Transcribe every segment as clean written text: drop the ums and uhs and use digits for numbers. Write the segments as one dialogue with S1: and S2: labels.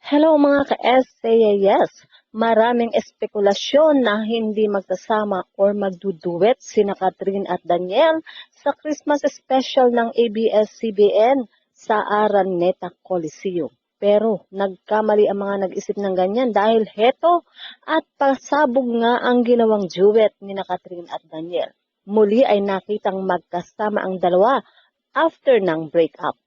S1: Hello mga ka-SAYS! Maraming espekulasyon na hindi magsasama or magduduet sina Catherine at Daniel sa Christmas special ng ABS-CBN sa Araneta Coliseum. Pero nagkamali ang mga nag-isip ng ganyan dahil heto at pasabog nga ang ginawang duet ni Catherine at Daniel. Muli ay nakitang magkasama ang dalawa after ng breakup.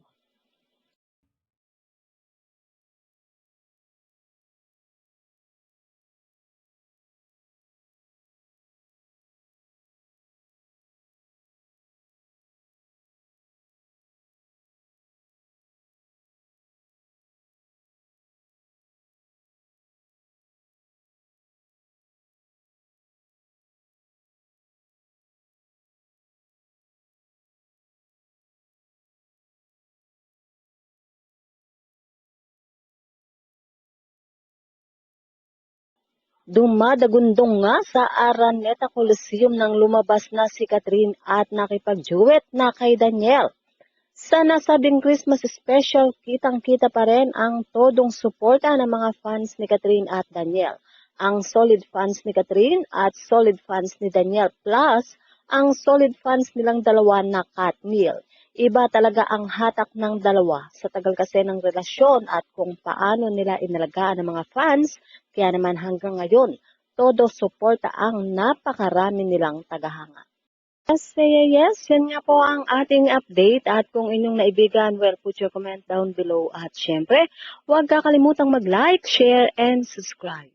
S1: Dumadagundong nga sa Araneta Coliseum nang lumabas na si Catherine at nakipag-duet na kay Daniel. Sa nasabing Christmas special, kitang-kita pa rin ang todong suporta ng mga fans ni Catherine at Daniel. Ang solid fans ni Catherine at solid fans ni Daniel plus ang solid fans nilang dalawa na Katniel. Iba talaga ang hatak ng dalawa sa tagal kasi ng relasyon at kung paano nila inalagaan ang mga fans, kaya naman hanggang ngayon, todo suporta ang napakarami nilang tagahanga. Yes, yan nga po ang ating update at kung inyong naibigan, well, put your comment down below at syempre, huwag kakalimutang mag-like, share, and subscribe.